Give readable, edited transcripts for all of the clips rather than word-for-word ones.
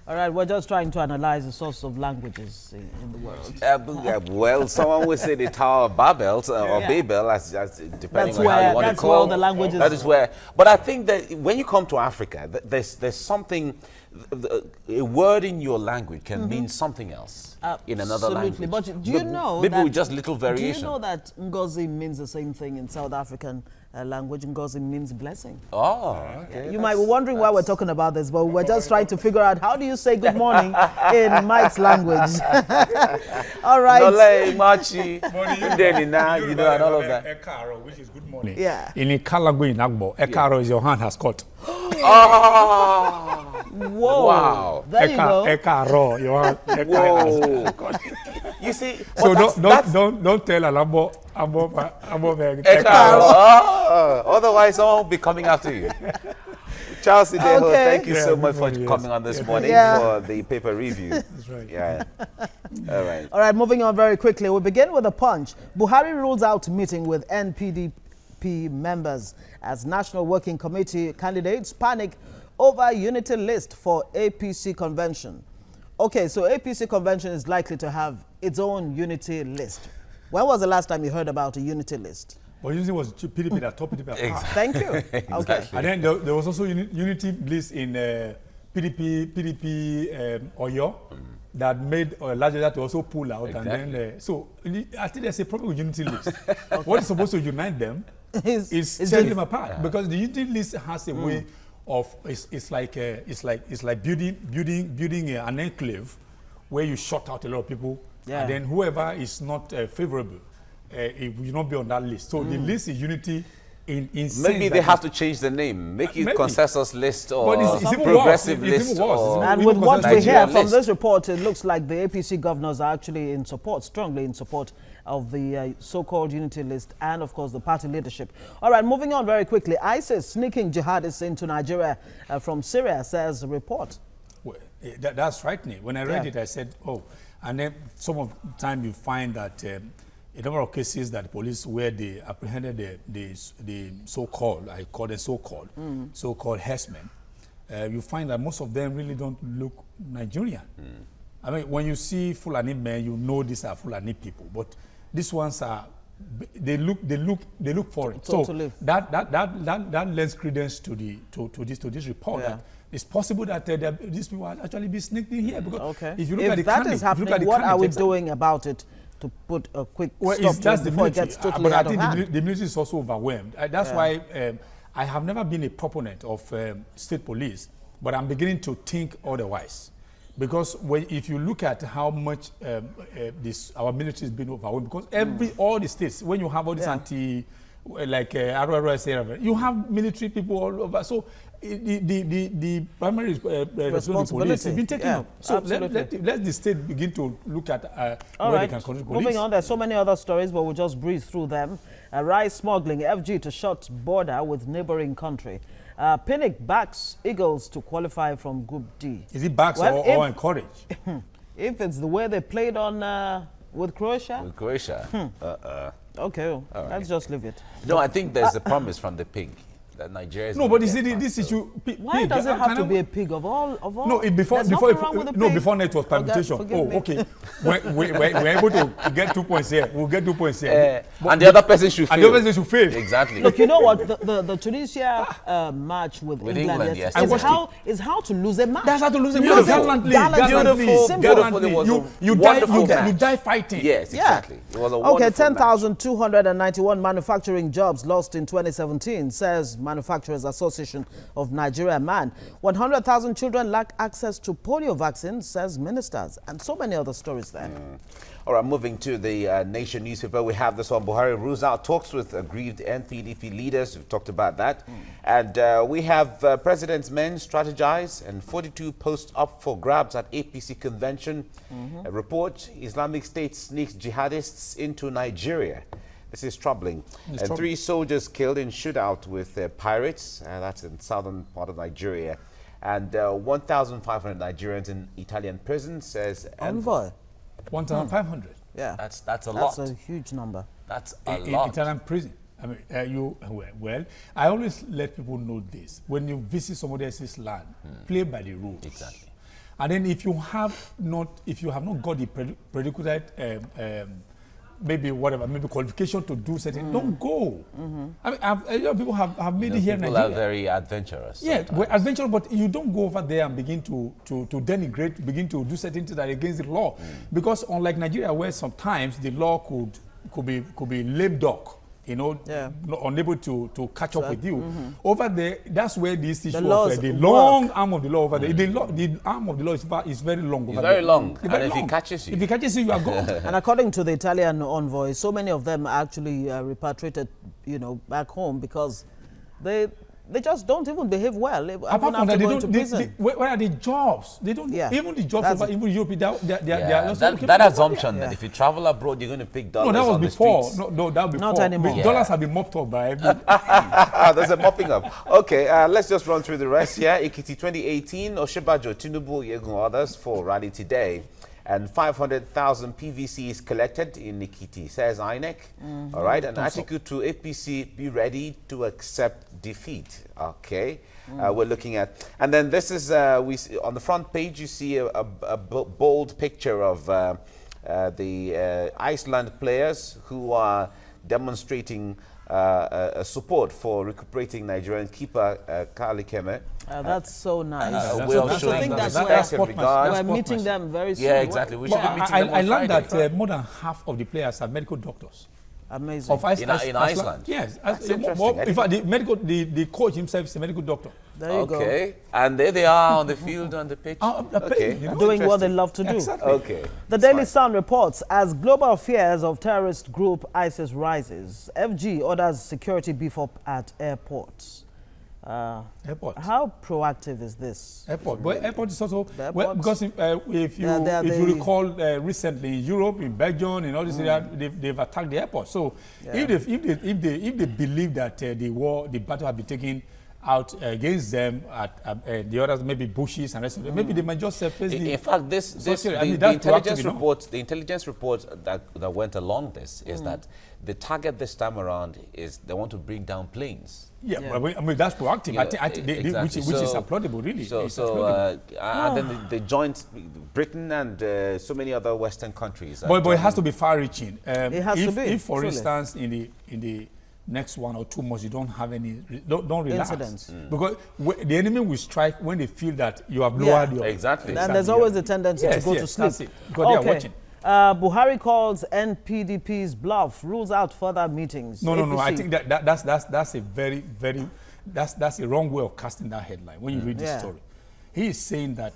All right, we're just trying to analyze the source of languages in the world. Well, someone would say the Tower of Babel or Babel, as depending on how you want to call it. That's where the languages. That is where. But I think that when you come to Africa, there's something. A word in your language can mean something else in another language. But do you know maybe that, with just little variation? Do you know that Ngozi means the same thing in South African language? Ngozi means blessing. Oh, okay. You might be wondering why we're talking about this, but we're just trying to figure out how do you say good morning in Mike's language. All right. Nole, Machi, Denina, you know, and all of that. Ekaro, which is good morning. Yeah. In Ika language in Agbo, Ekaro is your hand has cut. Oh. Whoa. Wow. There you go. Ekaro, your hand has cut. You see, so don't tell Alambo Ekaro. Otherwise, someone will be coming after you. Charles Ideho, thank you so much for coming on this morning for the paper review. That's right. Yeah. All right. All right, moving on very quickly. We begin with a punch. Buhari rules out meeting with NPDP members as National Working Committee candidates panic over unity list for APC convention. Okay, so APC convention is likely to have its own unity list. When was the last time you heard about a unity list? Well, unity was PDP that top PDP. Exactly. Thank you. Exactly. Okay. And then there was also unity list in PDP Oyo that made larger that to also pull out. Exactly. And then so I think there's a problem with unity list. What is supposed to unite them is tear them apart, because the unity list has a way of it's like building an enclave where you shut out a lot of people, and then whoever is not favorable, it will not be on that list. So the list is unity. Maybe they have to change the name, make it consensus list or it's progressive list. And with what we hear from this report, it looks like the APC governors are actually in support, strongly in support of the so-called unity list and, of course, the party leadership. All right, moving on very quickly. ISIS sneaking jihadists into Nigeria from Syria, says the report. Well, that's frightening. When I read it, I said, oh, and then some of the time you find that a number of cases that the police, where they apprehended the so-called, I call them so-called herdsmen, you find that most of them really don't look Nigerian. I mean, when you see Fulani men, you know these are Fulani people, but these ones are, they look foreign. Totally. So that lends credence to this report. Yeah. That it's possible that these people are actually be sneaked in here, because if you look at the that is happening, what are we doing about it to put a quick stop to it before it gets totally out of hand? But I think the military is also overwhelmed. That's why I have never been a proponent of state police, but I'm beginning to think otherwise. Because if you look at how much our military has been overwhelmed, because all the states, when you have all this you have military people all over. So the primary responsibility has been taken up. So let the state begin to look at where they can control police. Moving on, there's so many other stories, but we'll just breeze through them. Rice smuggling, FG to shut border with neighboring country. Pinnick backs Eagles to qualify from Group D. Is it backs or encourage? If it's the way they played on with Croatia? With Croatia? Okay, let's just leave it. No, I think there's a promise from the pig that Nigeria is. No, but you see, this issue. Why does it have to be a pig of all? No, before it was permutation. Okay. We're able to get 2 points here. We'll get 2 points here. And the other person should fail. And the other person should fail. Exactly. Look, you know what? The Tunisia match with England yes, is how to lose a match. That's how to lose a match. Beautiful. You die fighting. Yes, exactly. It was a wonderful match. 10,291 manufacturing jobs lost in 2017, says Manufacturers Association of Nigeria MAN. 100,000 children lack access to polio vaccines, says ministers, and so many other stories there. All right, moving to the Nation newspaper, we have this one. Buhari rules out talks with aggrieved NPDP leaders. We've talked about that. And we have President's men strategize and 42 posts up for grabs at APC convention. A report, Islamic State sneaks jihadists into Nigeria. This is troubling. And 3 soldiers killed in shootout with pirates. That's in southern part of Nigeria. And 1,500 Nigerians in Italian prison, says Envoy. 1,500. Yeah, that's a lot. That's a huge number. That's a lot. Italian prison. I mean, well, I always let people know this. When you visit somebody else's land, play by the rules. Exactly. And then if you have not got the prerequisite maybe whatever, maybe qualification to do something, don't go. I mean, a lot of people have made it here in Nigeria. People are very adventurous. Yeah, we're adventurous, but you don't go over there and begin to denigrate, begin to do certain things that are against the law. Because unlike Nigeria, where sometimes the law could be lame duck, you know, unable to catch up with you. Over there, that's where this issue of the long arm of the law over there. The arm of the law is very long. It's very long. And if he catches you, you are gone. And according to the Italian envoy, so many of them are actually repatriated, you know, back home because they just don't even behave well. Apart from that, where are the jobs? They don't. Even the jobs over even Europe, that assumption that if you travel abroad, you're going to pick dollars. No, that was on before. The streets. No, that was before. Not anymore. Dollars have been mopped up by every. There's a mopping up. Okay, let's just run through the rest here. Ekiti 2018, Oshibajo, Tinubu, Yegun, others for rally today. And 500,000 PVC is collected in Ekiti, says INEC. All right, an article to APC, be ready to accept defeat. Okay, we're looking at. And then this is, we see, on the front page, you see a bold picture of the Iceland players who are demonstrating support for recuperating Nigerian keeper Kali Keme. That's so nice. I think that's where we're meeting them very soon. Yeah, exactly. We should be meeting them on I learned Friday. that more than half of the players are medical doctors. Amazing. Of in Iceland? Yes. interesting. In fact, the coach himself is a medical doctor. There you go. Okay, and there they are on the field, on the pitch. Okay, Doing what they love to do. Exactly. Okay. The Daily Sun reports, as global fears of terrorist group ISIS rises, FG orders security beef up at airports. Airport. How proactive is this? Airport. Well, airport is also because if you recall recently in Europe, in Belgium, in all this area, they've attacked the airport. So if they believe that the battle has been taken out against them at the others, maybe bushes and rest of them, maybe they might just face the. In fact, the intelligence report that went along this is that the target this time around is they want to bring down planes. Yeah, but I mean that's proactive. Exactly. Which is applaudable, really. And then the joint Britain and so many other Western countries. But it has to be far-reaching. It has to be. If, for truly. Instance, in the next 1 or 2 months you don't have any, don't relax. Incidents. Because the enemy will strike when they feel that you have lowered your. Exactly. And there's always a tendency to go to sleep. That's it. Because they are watching. Buhari calls NPDP's bluff, rules out further meetings. No. I think that's a very that's a wrong way of casting that headline when you read the story. He is saying that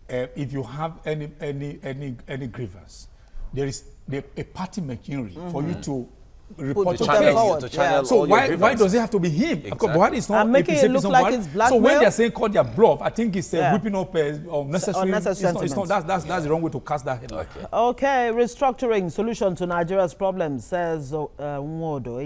if you have any grievance, there is a party machinery for you to report to channel. So why does it have to be him? Exactly. Because Buhari is not and making it look like it's blackmail. So when they're saying call their bluff, I think it's whipping up unnecessary. It's not. That's the wrong way to cast that headline. Okay, restructuring solution to Nigeria's problems, says Nwodo,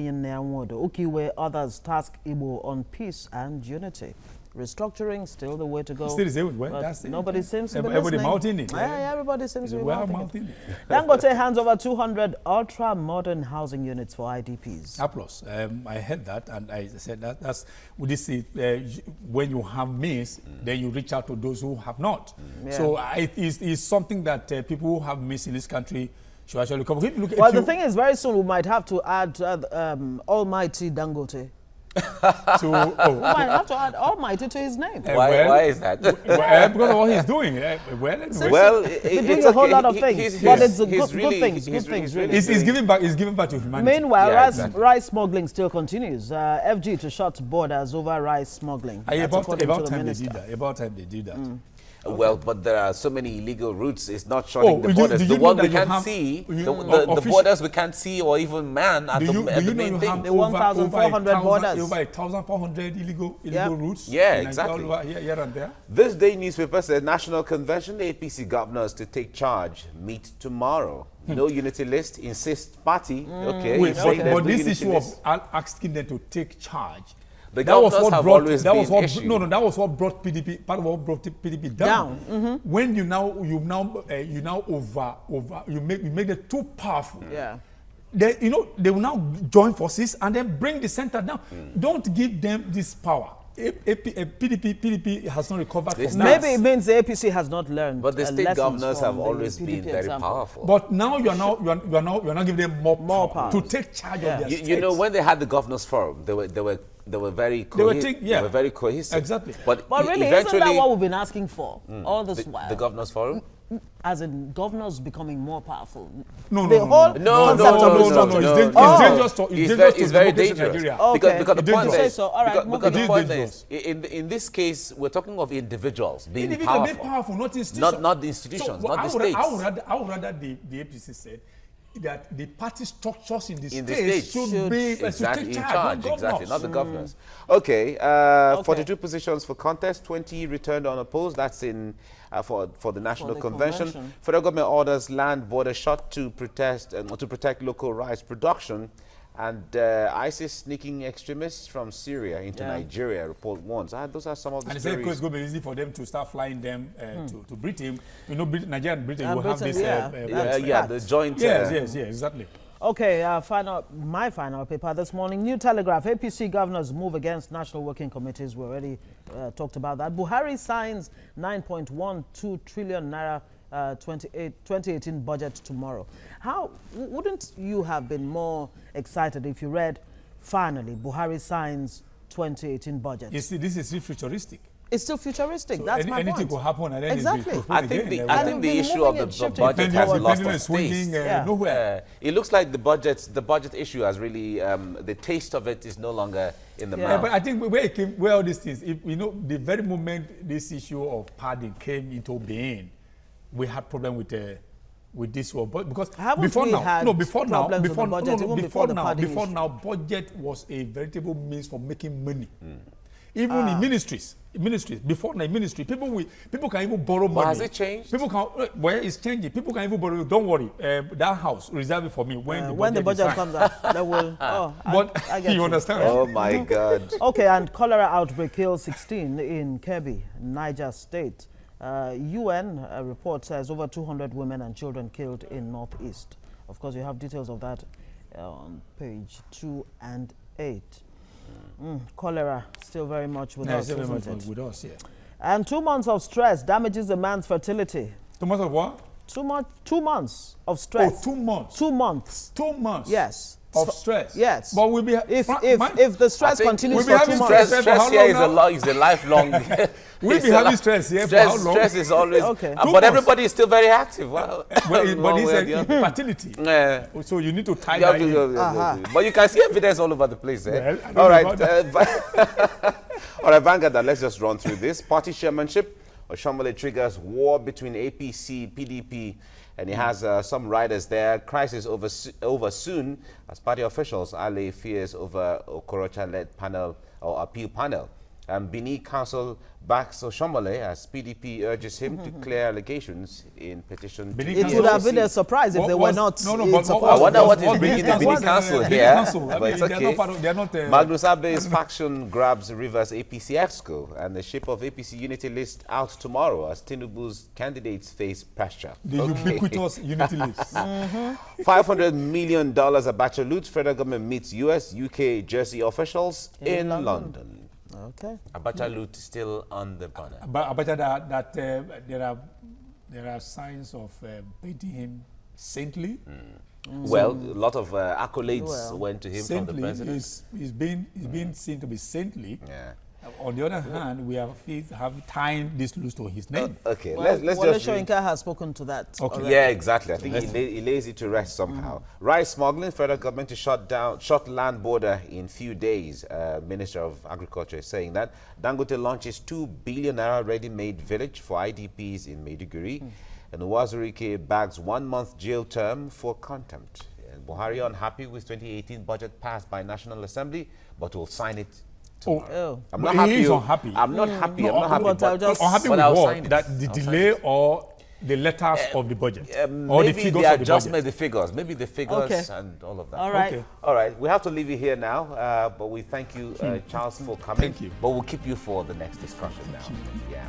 Ukiwe, others task Igbo on peace and unity. Restructuring still the way to go. Still the same way. That's nobody seems to be everybody listening. mouthing it. Everybody seems to be mouthing it. it. Dangote hands over 200 ultra-modern housing units for IDPs. Applause. I heard that, and I said that's this is when you have means, then you reach out to those who have not. So it is something that people who have means in this country should actually come. Well, the thing is, very soon we might have to add Almighty Dangote. We might have to add Almighty to his name. Why is that? Because of what he's doing. He's doing a whole lot of things, but it's good things. He's giving back to humanity. Meanwhile, rice smuggling still continues. FG to shut borders over rice smuggling. About time they did that. Well, but there are so many illegal routes. It's not shutting the borders. The one we can't see, the borders we can't see or even man at the main thing. The 1,400 borders. Over 1,400 illegal routes. Yeah, exactly. Here and there. This day newspaper says National Convention, APC governors to take charge, meet tomorrow. No unity list, insists party. But this issue of asking them to take charge, that was what brought PDP. Part of what brought PDP down. When you make it too powerful. They will now join forces and then bring the center down. Don't give them this power. PDP has not recovered from that. Maybe it means the APC has not learned. But the state governors have the always PDP been very example. powerful. But now you're not giving them more power to take charge of their states. You know, when they had the governors forum, they were very they were very cohesive. Exactly. But really, eventually, isn't that what we've been asking for all this while? the governors forum? As in governors becoming more powerful. No. The whole concept of restructuring. It's very dangerous. Okay. Because the point Say is, so. All right, because the point dangerous. is, in this case, we're talking of individuals being Individuals powerful. being powerful, not institutions. Not the institutions, not the states. I would rather the APC said that the party structures in the states should be exactly take in charge, exactly, not the governors. Okay, 42 positions for contest, 20 returned unopposed. That's in for the National Convention. Federal government orders land border shut to protect local rice production. And ISIS sneaking extremists from Syria into Nigeria, report warns. Those are some of the stories. And it's going to be easy for them to start flying them to Britain. You know, Nigeria and Britain will have this. The joint. Yes, exactly. Okay, my final paper this morning. New Telegraph. APC governors move against National Working Committees. We already talked about that. Buhari signs 9.12 trillion naira 2018 budget tomorrow. How wouldn't you have been more excited if you read, finally, Buhari signs 2018 budget? You see, this is still futuristic. It's still futuristic. So that's my point. Anything could happen, and then exactly. I think the issue of the budget has lost its taste. Nowhere. It looks like the budget issue has really the taste of it is no longer in the mouth. But I think where all these things, the very moment this issue of padding came into being, we had problem with this one, but because before now, budget was a veritable means for making money. Even in ministries, before now, people can even borrow money. Has it changed? People can, it's changing. People can even borrow. Don't worry, that house reserve it for me when the budget comes out. That will. I get you understand? Oh my God. Okay, and cholera outbreak kills 16 in Kebbi, Niger State. UN report says over 200 women and children killed in Northeast. Of course, you have details of that on page 2 and 8. Cholera still very much with us, isn't it? With us, yeah. And 2 months of stress damages a man's fertility. 2 months of what? 2 months of stress. Oh, 2 months. 2 months. 2 months. Yes. Of stress. Yes. But we'll be if the stress continues for 2 months. Stress here is a lifelong. We'll be having stress here for how long? Stress is always. Okay. But everybody is still very active. Well, but it's fertility. So you need to tie that in. But you can see evidence all over the place. Well, all right. All right, Vanguard, let's just run through this. Party chairmanship. Oshiomhole triggers war between APC, PDP, and he has some riders there. Crisis over soon as party officials allay fears over Okorocha-led panel or appeal panel. Bini Council backs Oshiomhole as PDP urges him to clear allegations in petition. It would have been a surprise if they were not. I wonder what is bringing the Bini Council here. But it's okay. Magnus Abe's faction grabs Rivers APC Exco, and the shape of APC unity list out tomorrow as Tinubu's candidates face pressure. The ubiquitous unity list. $500 million Abacha loot. Federal government meets US, UK, Jersey officials in London. Okay. Abacha loot still on the banner. Abacha, that there are signs of painting him saintly. Well, a lot of accolades went to him from the president. He's been seen to be saintly. Yeah. On the other hand, we have tying this loose to his name. Okay, well, let's Wale just Soyinka has spoken to that. Okay. Yeah, exactly. I think he lays it to rest somehow. Rice smuggling, federal government to shut land border in few days. Minister of Agriculture is saying that. Dangote launches 2 billion naira ready-made village for IDPs in Maiduguri. And Wazirike bags 1 month jail term for contempt. And Buhari unhappy with 2018 budget passed by National Assembly, but will sign it tomorrow. I'm not happy. He is unhappy. I'm not happy. I'm not happy. Unhappy with what? That the delay or the letters of the budget? Or the figures of the budget? The figures. Maybe the figures and all of that. All right. Okay. All right. We have to leave you here now, but we thank you, Charles, for coming. Thank you. But we'll keep you for the next discussion now. Yeah.